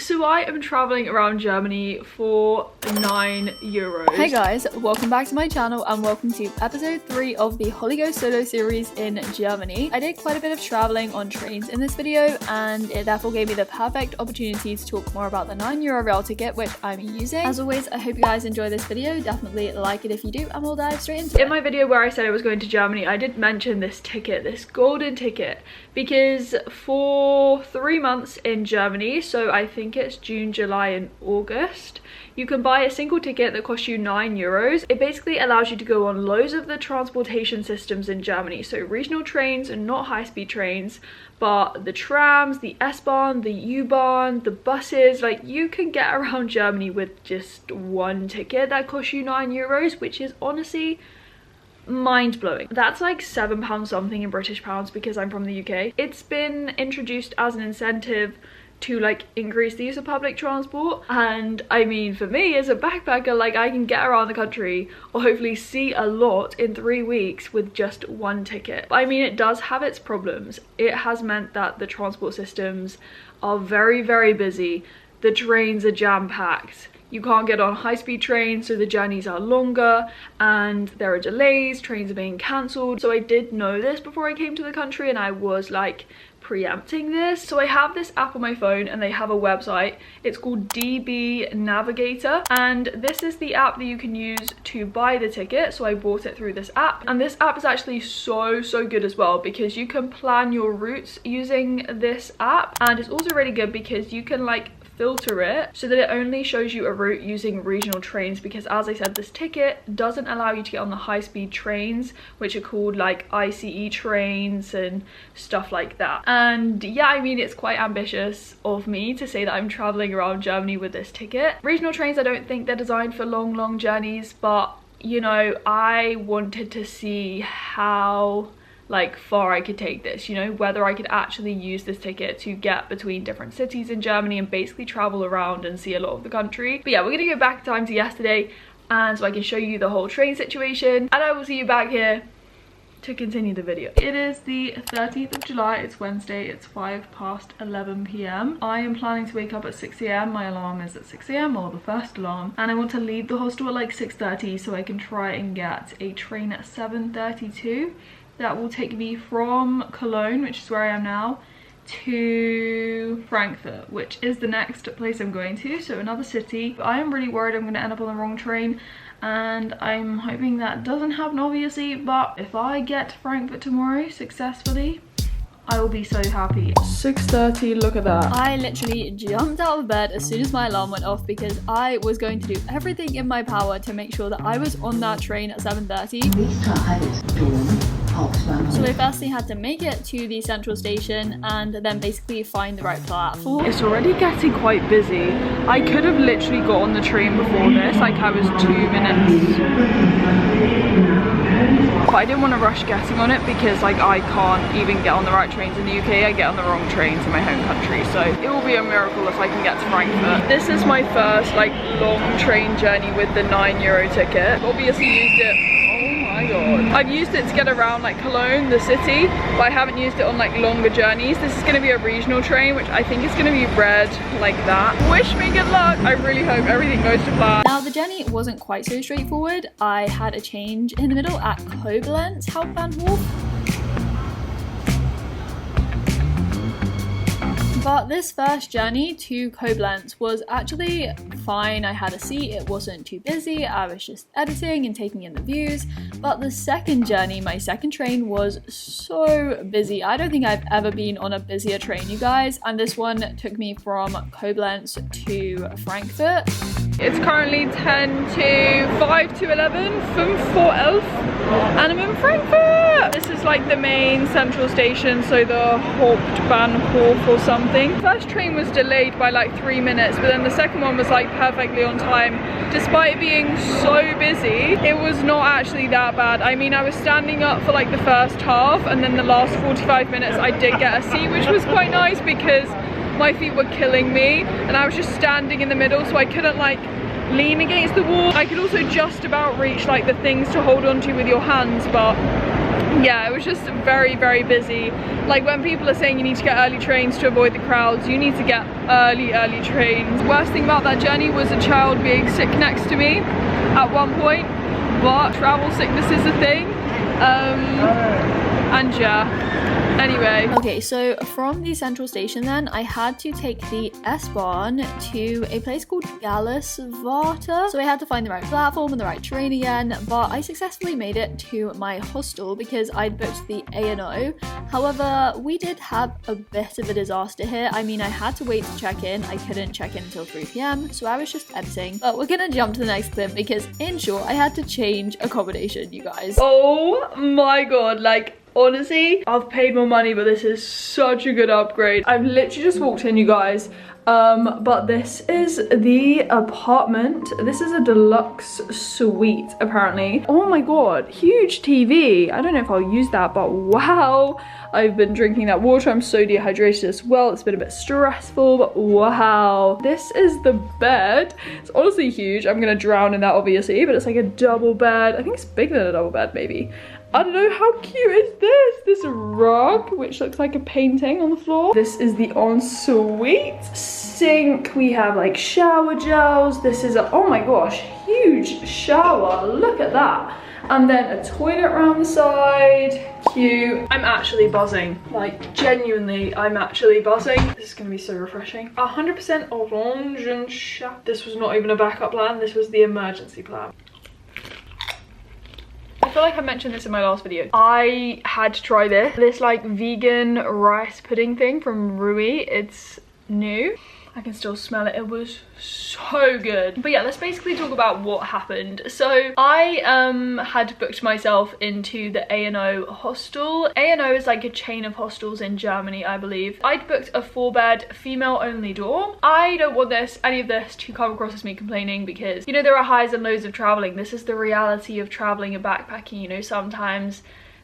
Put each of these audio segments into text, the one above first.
So I am traveling around Germany for €9. Hey guys, welcome back to my channel and welcome to episode 3 of the Holy Ghost solo series in Germany. I did quite a bit of traveling on trains in this video and it therefore gave me the perfect opportunity to talk more about the €9 rail ticket which I'm using. As always, I hope you guys enjoy this video. Definitely like it if you do and we'll dive straight into it. In my video where I said I was going to Germany, I did mention this ticket, this golden ticket, because for 3 months in Germany, so I think it's June, July and August, you can buy a single ticket that costs you €9. It basically allows you to go on loads of the transportation systems in Germany, so regional trains and not high-speed trains, but the trams, the S-Bahn, the U-Bahn, the buses, like you can get around Germany with just one ticket that costs you €9, which is honestly mind-blowing. That's like £7 something in British pounds because I'm from the UK. It's been introduced as an incentive to like increase the use of public transport, and I mean for me as a backpacker, like I can get around the country or hopefully see a lot in 3 weeks with just one ticket. I mean, it does have its problems. It has meant that the transport systems are very busy. The trains are jam-packed. You can't get on high-speed trains, so the journeys are longer and there are delays, trains are being cancelled. So I did know this before I came to the country and I was like preempting this. So I have this app on my phone and they have a website. It's called DB Navigator and this is the app that you can use to buy the ticket. So I bought it through this app, and this app is actually so good as well because you can plan your routes using this app, and it's also really good because you can like filter it so that it only shows you a route using regional trains, because as I said, this ticket doesn't allow you to get on the high-speed trains, which are called like ICE trains and stuff like that. And yeah, I mean, it's quite ambitious of me to say that I'm traveling around Germany with this ticket. Regional trains, I don't think they're designed for long journeys, but you know, I wanted to see how like far I could take this, you know, whether I could actually use this ticket to get between different cities in Germany and basically travel around and see a lot of the country. But yeah, we're gonna go back in time to yesterday and so I can show you the whole train situation, and I will see you back here to continue the video. It is the 13th of July, it's Wednesday, it's 11 p.m. I am planning to wake up at 6 a.m. My alarm is at 6 a.m. or the first alarm, and I want to leave the hostel at like 6:30 so I can try and get a train at 7:32 that will take me from Cologne, which is where I am now, to Frankfurt, which is the next place I'm going to, so another city. But I am really worried I'm going to end up on the wrong train, and I'm hoping that doesn't happen obviously, but if I get to Frankfurt tomorrow successfully, I will be so happy. 6:30, look at that. I literally jumped out of bed as soon as my alarm went off because I was going to do everything in my power to make sure that I was on that train at 7:30. So I firstly had to make it to the central station and then basically find the right platform. It's already getting quite busy. I could have literally got on the train before this, like I was 2 minutes. But I didn't want to rush getting on it because like I can't even get on the right trains in the UK. I get on the wrong trains in my home country, so it will be a miracle if I can get to Frankfurt. This is my first like long train journey with the €9 ticket. Obviously used it. Oh my god. I've used it to get around like Cologne, the city, but I haven't used it on like longer journeys. This is going to be a regional train, which I think is going to be red like that. Wish me good luck. I really hope everything goes to plan. Now the journey wasn't quite so straightforward. I had a change in the middle at Koblenz Hauptbahnhof. But this first journey to Koblenz was actually fine. I had a seat, it wasn't too busy, I was just editing and taking in the views. But the second journey, my second train, was so busy. I don't think I've ever been on a busier train, you guys. And this one took me from Koblenz to Frankfurt. It's currently 10 to 5 to 11, 5 vor 11, and I'm in Frankfurt! This is like the main central station, so the Hauptbahnhof or something. First train was delayed by like 3 minutes, but then the second one was like perfectly on time. Despite being so busy, it was not actually that bad. I mean, I was standing up for like the first half, and then the last 45 minutes I did get a seat, which was quite nice because my feet were killing me and I was just standing in the middle, so I couldn't like lean against the wall. I could also just about reach like the things to hold onto with your hands, but yeah, it was just very, very busy. Like when people are saying you need to get early trains to avoid the crowds, you need to get early trains. Worst thing about that journey was a child being sick next to me at one point, but travel sickness is a thing. And yeah. Anyway. Okay, so from the central station then, I had to take the S-Bahn to a place called Gallisvarta. So I had to find the right platform and the right train again, but I successfully made it to my hostel because I'd booked the A&O. However, we did have a bit of a disaster here. I mean, I had to wait to check in. I couldn't check in until 3 p.m, so I was just editing. But we're gonna jump to the next clip because in short, I had to change accommodation, you guys. Oh my god, like, honestly, I've paid more money, but this is such a good upgrade. I've literally just walked in, you guys. But this is the apartment. This is a deluxe suite, apparently. Oh my god, huge TV. I don't know if I'll use that, but wow. I've been drinking that water. I'm so dehydrated as well. It's been a bit stressful, but wow. This is the bed. It's honestly huge. I'm gonna drown in that, obviously, but it's like a double bed. I think it's bigger than a double bed, maybe. I don't know, how cute is this? This rug, which looks like a painting on the floor. This is the ensuite sink. We have like shower gels. This is a, oh my gosh, huge shower. Look at that. And then a toilet around the side. Cute. I'm actually buzzing. Like, genuinely, I'm actually buzzing. This is gonna be so refreshing. 100% orange and chat. This was not even a backup plan. This was the emergency plan. I feel like I mentioned this in my last video. I had to try this like vegan rice pudding thing from Rui. It's new. I can still smell it. It was so good. But yeah, let's basically talk about what happened. So I had booked myself into the A&O hostel. A&O is like a chain of hostels in Germany, I believe. I'd booked a 4-bed female only dorm. I don't want any of this to come across as me complaining because, you know, there are highs and lows of traveling. This is the reality of traveling and backpacking. You know, sometimes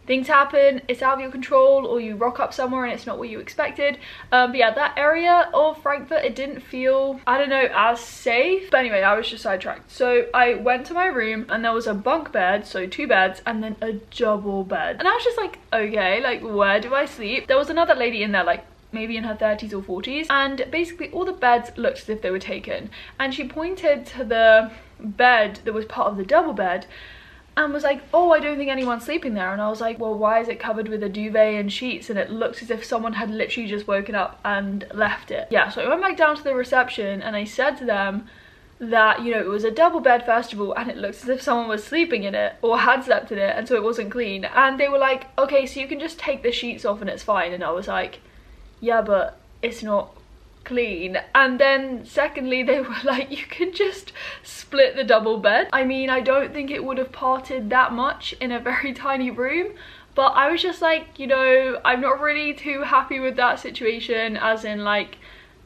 things happen, it's out of your control, or you rock up somewhere and it's not what you expected. But yeah, that area of Frankfurt, it didn't feel, I don't know, as safe. But anyway, I was just sidetracked. So I went to my room and there was a bunk bed, so 2 beds, and then a double bed. And I was just like, okay, like, where do I sleep? There was another lady in there, like, maybe in her 30s or 40s, and basically all the beds looked as if they were taken. And she pointed to the bed that was part of the double bed and was like, oh, I don't think anyone's sleeping there. And I was like, well, why is it covered with a duvet and sheets? And it looks as if someone had literally just woken up and left it. Yeah, so I went back down to the reception and I said to them that, you know, it was a double bed first of all, and it looks as if someone was sleeping in it or had slept in it, and so it wasn't clean. And they were like, okay, so you can just take the sheets off and it's fine. And I was like, yeah, but it's not clean. And then secondly, they were like, you can just split the double bed. I mean, I don't think it would have parted that much in a very tiny room, but I was just like, you know, I'm not really too happy with that situation, as in like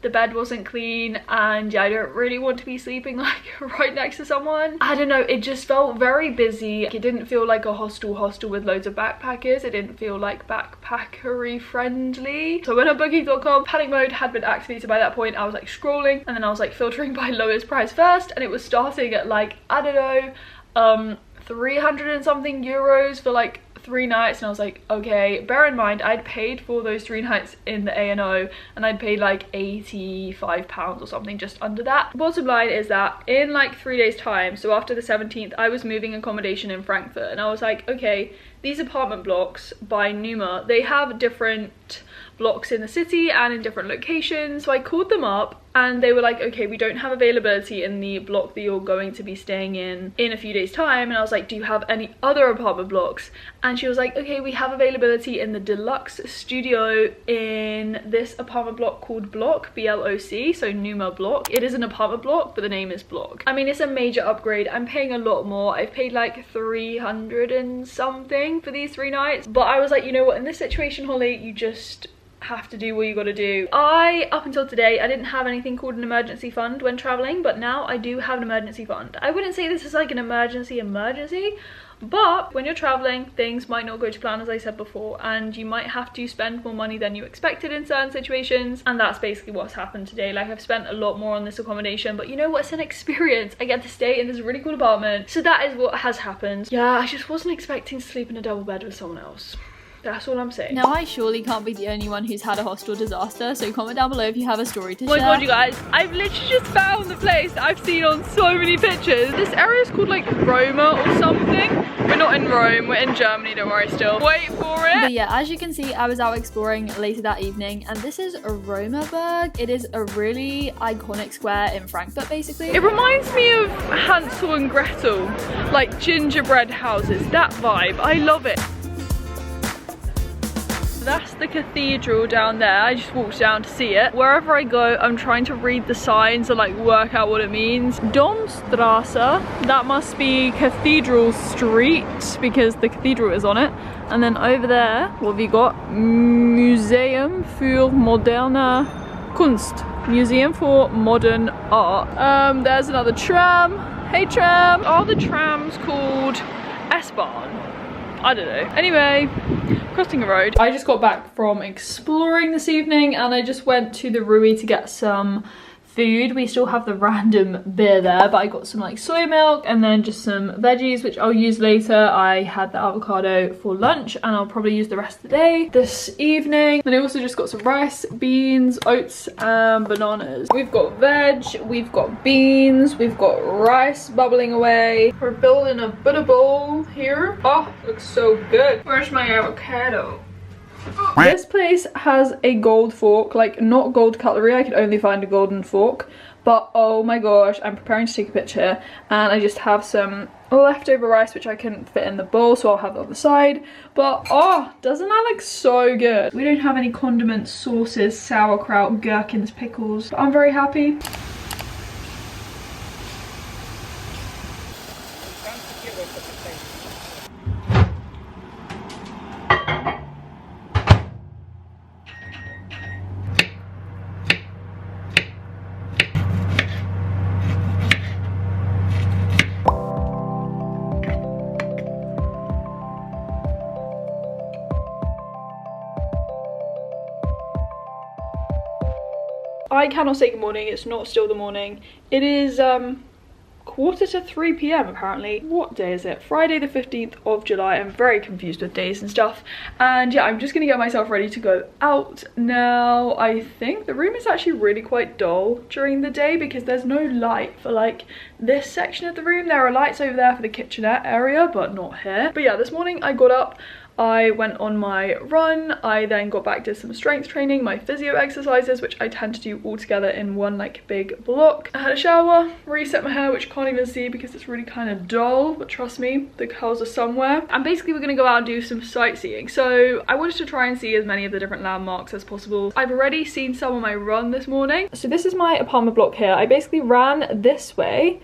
the bed wasn't clean, and yeah, I don't really want to be sleeping like right next to someone. I don't know, it just felt very busy. It didn't feel like a hostel with loads of backpackers. It didn't feel like backpackery friendly. So when on booking.com, panic mode had been activated by that point. I was like scrolling, and then I was like filtering by lowest price first, and it was starting at like, I don't know, 300 and something euros for like 3 nights. And I was like, okay, bear in mind I'd paid for those 3 nights in the A&O and I'd paid like £85 or something, just under that. Bottom line is that in like 3 days time, so after the 17th, I was moving accommodation in Frankfurt, and I was like, okay, these apartment blocks by Numa, they have different blocks in the city and in different locations. So I called them up and they were like, okay, we don't have availability in the block that you're going to be staying in a few days time. And I was like, do you have any other apartment blocks? And she was like, okay, we have availability in the deluxe studio in this apartment block called Block, B-L-O-C, so Numa Block. It is an apartment block, but the name is Block. I mean, it's a major upgrade. I'm paying a lot more. I've paid like 300 and something for these 3 nights. But I was like, you know what, in this situation, Holly, you just have to do what you gotta do. Up until today, I didn't have anything called an emergency fund when traveling, but now I do have an emergency fund. I wouldn't say this is like an emergency, but when you're traveling, things might not go to plan, as I said before, and you might have to spend more money than you expected in certain situations, and that's basically what's happened today. Like, I've spent a lot more on this accommodation, but you know what, it's an experience. I get to stay in this really cool apartment, so that is what has happened. Yeah, I just wasn't expecting to sleep in a double bed with someone else. That's all I'm saying. Now, I surely can't be the only one who's had a hostel disaster, so comment down below if you have a story to share. Oh my god, you guys, I've literally just found the place that I've seen on so many pictures. This area is called like Roma or something. We're not in Rome, we're in Germany, don't worry still. Wait for it. But yeah, as you can see, I was out exploring later that evening, and this is Romaberg. It is a really iconic square in Frankfurt, basically. It reminds me of Hansel and Gretel, like gingerbread houses, that vibe. I love it. That's the cathedral down there. I just walked down to see it. Wherever I go, I'm trying to read the signs and like work out what it means. Domstrasse, that must be Cathedral Street because the cathedral is on it. And then over there, what have you got? Museum für moderne Kunst. Museum for Modern Art. There's another tram. Hey tram. Are the trams called S-Bahn? I don't know. Anyway, crossing a road. I just got back from exploring this evening and I just went to the Rui to get some food. We still have the random beer there, but I got some like soy milk and then just some veggies, which I'll use later. I had the avocado for lunch and I'll probably use the rest of the day this evening. Then I also just got some rice, beans, oats and bananas. We've got veg, we've got beans, we've got rice bubbling away. We're building a Buddha bowl here. Oh, looks so good. Where's my avocado? This place has a gold fork, like not gold cutlery. I could only find a golden fork, but oh my gosh, I'm preparing to take a picture and I just have some leftover rice which I couldn't fit in the bowl, so I'll have it on the side. But oh, doesn't that look so good? We don't have any condiments, sauces, sauerkraut, gherkins, pickles, but I'm very happy. I cannot say good morning, it's not still the morning. It is 2:45 p.m. apparently. What day is it? Friday the 15th of July. I'm very confused with days and stuff. And yeah, I'm just gonna get myself ready to go out now. I think the room is actually really quite dull during the day because there's no light for like this section of the room. There are lights over there for the kitchenette area, but not here. But yeah, this morning I got up, I went on my run, I then got back to some strength training, my physio exercises, which I tend to do all together in one like big block. I had a shower, reset my hair, which you can't even see because it's really kind of dull, but trust me, the curls are somewhere. And basically we're gonna go out and do some sightseeing. So I wanted to try and see as many of the different landmarks as possible. I've already seen some on my run this morning. So this is my apartment block here. I basically ran this way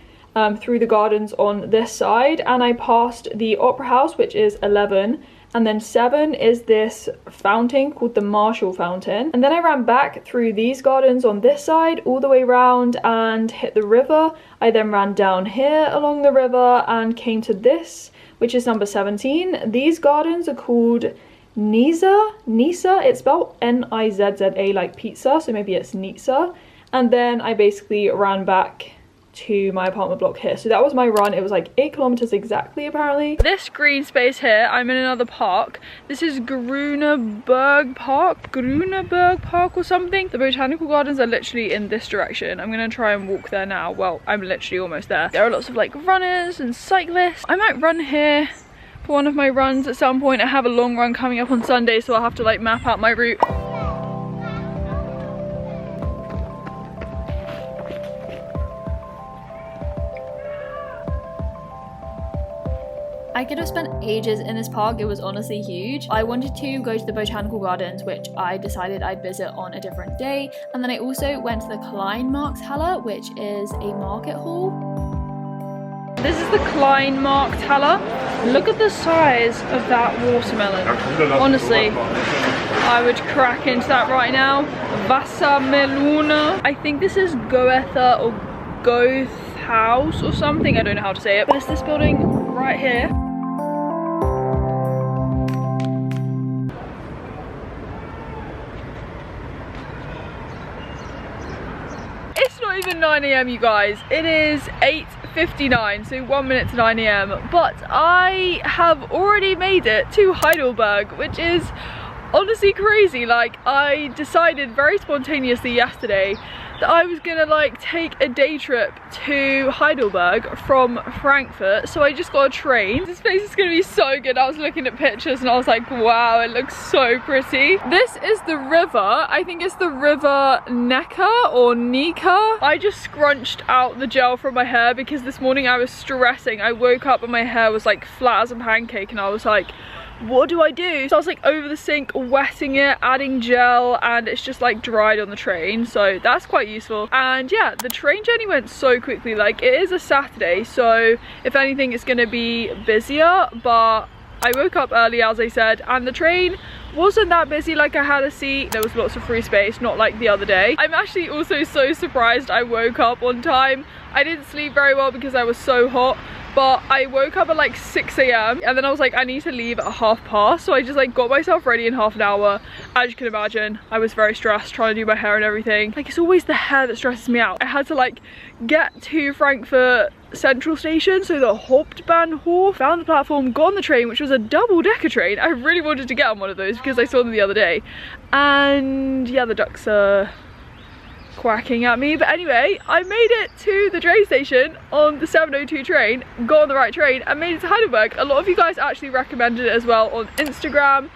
through the gardens on this side, and I passed the Opera House, which is 11, and then 7 is this fountain called the Marshall Fountain. And then I ran back through these gardens on this side all the way around and hit the river. I then ran down here along the river and came to this, which is number 17. These gardens are called Nizza. It's spelled N-I-Z-Z-A like pizza, so maybe it's Nizza. And then I basically ran back to my apartment block here. So that was my run. It was like 8 kilometers exactly apparently. This green space here, I'm in another park. This is Grüneberg Park or something. The botanical gardens are literally in this direction. I'm gonna try and walk there now. Well, I'm literally almost there. There are lots of like runners and cyclists. I might run here for one of my runs at some point. I have a long run coming up on Sunday, so I'll have to like map out my route. I could have spent ages in this park. It was honestly huge. I wanted to go to the botanical gardens, which I decided I'd visit on a different day. And then I also went to the Kleinmarkthalle, which is a market hall. This is the Kleinmarkthalle. Look at the size of that watermelon. Honestly, I would crack into that right now. Wassermelone. I think this is Goethe or Goethe House or something. I don't know how to say it. But it's this building right here. It's not even 9 AM, you guys. It is 8:59, so 1 minute to 9 AM. But I have already made it to Heidelberg, which is honestly crazy. Like, I decided very spontaneously yesterday that I was gonna like take a day trip to Heidelberg from Frankfurt, so I just got a train. This place is gonna be so good. I was looking at pictures and I was like, wow, it looks so pretty. This is the river. I think it's the river Neckar or Nika. I just scrunched out the gel from my hair because this morning I was stressing. I woke up and my hair was like flat as a pancake and I was like, what do I do? So I was like over the sink wetting it, adding gel, and it's just like dried on the train, so that's quite useful. And yeah, the train journey went so quickly. Like, it is a Saturday, so if anything it's gonna be busier, but I woke up early as I said, and the train wasn't that busy. Like, I had a seat, there was lots of free space, not like the other day. I'm actually also so surprised I woke up on time. I didn't sleep very well because I was so hot, but I woke up at like 6 AM and then I was like, I need to leave at past, so I just like got myself ready in half an hour. As you can imagine, I was very stressed trying to do my hair and everything. Like, it's always the hair that stresses me out. I had to like get to Frankfurt Central Station, so the Hauptbahnhof, found the platform, got on the train, which was a double-decker train. I really wanted to get on one of those because I saw them the other day. And yeah, the ducks are quacking at me, but anyway, I made it to the train station on the 7:02 train, got on the right train and made it to Heidelberg. A lot of you guys actually recommended it as well on Instagram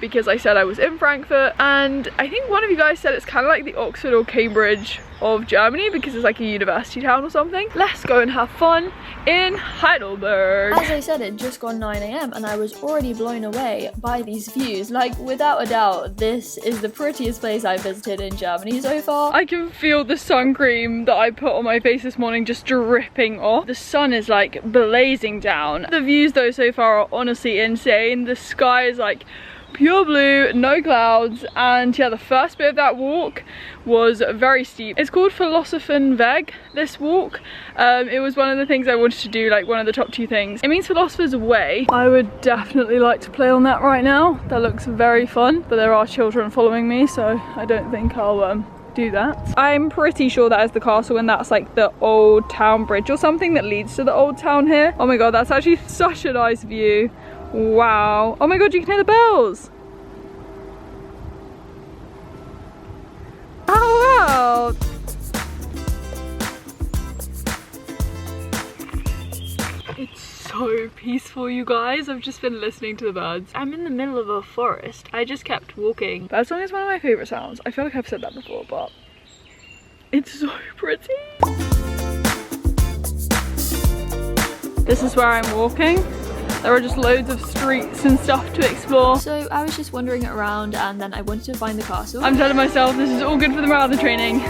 because I said I was in Frankfurt, and I think one of you guys said it's kind of like the Oxford or Cambridge of Germany because it's like a university town or something. Let's go and have fun in Heidelberg. As I said, it just gone 9 AM and I was already blown away by these views. Like, without a doubt, this is the prettiest place I've visited in Germany so far. I can feel the sun cream that I put on my face this morning just dripping off. The sun is like blazing down. The views though so far are honestly insane. The sky is like pure blue, no clouds, and yeah, the first bit of that walk was very steep. It's called Philosophenweg, this walk. It was one of the things I wanted to do, like one of the top 2 things. It means Philosopher's Way. I would definitely like to play on that right now. That looks very fun, but there are children following me, so I don't think I'll do that. I'm pretty sure that is the castle, and that's like the old town bridge or something that leads to the old town here. Oh my god, that's actually such a nice view. Wow. Oh my god, you can hear the bells. Oh wow. It's so peaceful, you guys. I've just been listening to the birds. I'm in the middle of a forest. I just kept walking. Bird song is one of my favorite sounds. I feel like I've said that before, but it's so pretty. This is where I'm walking. There are just loads of streets and stuff to explore. So I was just wandering around and then I wanted to find the castle. I'm telling myself this is all good for the marathon training.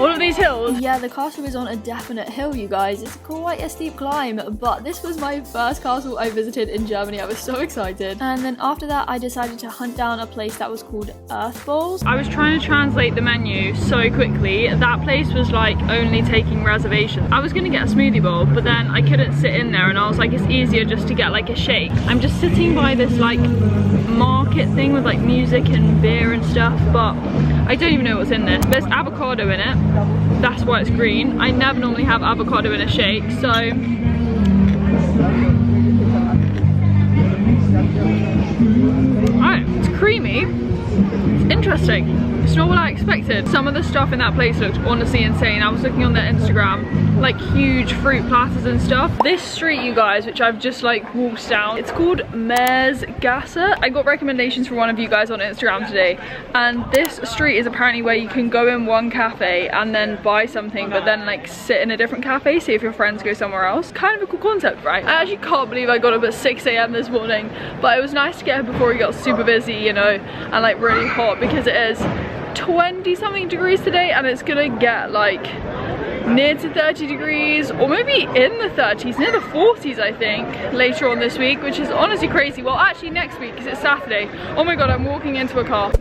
All of these hills. Yeah, the castle is on a definite hill, you guys. It's quite a steep climb, but this was my first castle I visited in Germany. I was so excited. And then after that, I decided to hunt down a place that was called Earthballs. I was trying to translate the menu so quickly. That place was like only taking reservations. I was gonna get a smoothie bowl, but then I couldn't sit in there and I was like, it's easier just to get like a shake. I'm just sitting by this like market thing with like music and beer and stuff, but I don't even know what's in this. There's avocado in it. That's why it's green. I never normally have avocado in a shake, so alright, it's creamy. It's interesting. It's not what I expected. Some of the stuff in that place looked honestly insane. I was looking on their Instagram, like huge fruit platters and stuff. This street, you guys, which I've just like walked down, it's called Meersgasse. I got recommendations from one of you guys on Instagram today, and this street is apparently where you can go in one cafe and then buy something, but then like sit in a different cafe, see if your friends go somewhere else. Kind of a cool concept, right? I actually can't believe I got up at 6 AM this morning, but it was nice to get up before it got super busy, you know, and like really hot, because it is 20 something degrees today, and it's gonna get like near to 30 degrees, or maybe in the 30s, near the 40s I think, later on this week, which is honestly crazy. Well, actually next week, because it's Saturday. Oh my god, I'm walking into a car.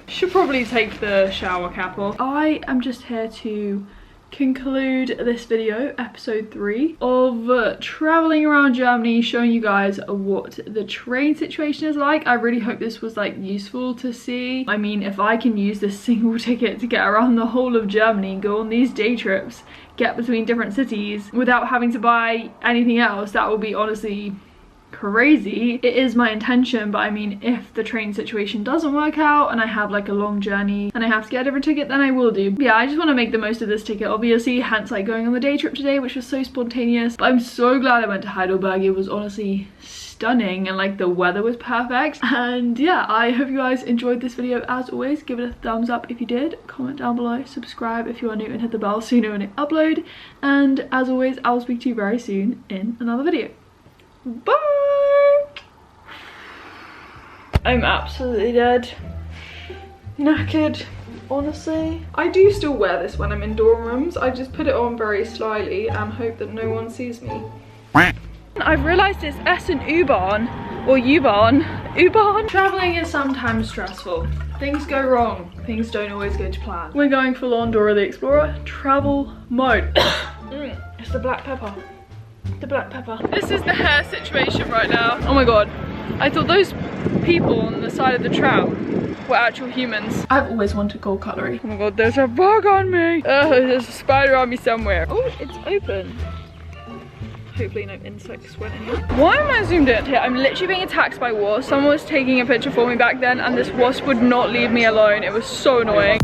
Should probably take the shower cap off. I am just here to conclude this video, episode 3 of traveling around Germany, showing you guys what the train situation is like. I really hope this was like useful to see. I mean, if I can use this single ticket to get around the whole of Germany, go on these day trips, get between different cities without having to buy anything else, that will be honestly crazy. It is my intention, but I mean, if the train situation doesn't work out and I have like a long journey and I have to get a different ticket, then I will do. But yeah, I just want to make the most of this ticket, obviously, hence like going on the day trip today, which was so spontaneous. But I'm so glad I went to Heidelberg. It was honestly stunning, and like the weather was perfect. And yeah, I hope you guys enjoyed this video. As always, give it a thumbs up if you did, comment down below, subscribe if you are new, and hit the bell so you know when I upload. And as always, I'll speak to you very soon in another video. Bye! I'm absolutely dead. Knackered, honestly. I do still wear this when I'm in dorm rooms. I just put it on very slyly and hope that no one sees me. I've realised it's S and U-Bahn, or U-Bahn. U-Bahn? Travelling is sometimes stressful. Things go wrong. Things don't always go to plan. We're going full on Dora the Explorer travel mode. It's the black pepper. The black pepper. This is the hair situation right now. Oh my god. I thought those people on the side of the tram were actual humans. I've always wanted gold cutlery. Oh my god, there's a bug on me. There's a spider on me somewhere. Oh, it's open. Hopefully no insects went in here. Why am I zoomed in? Yeah, I'm literally being attacked by wasps. Someone was taking a picture for me back then, and this wasp would not leave me alone. It was so annoying.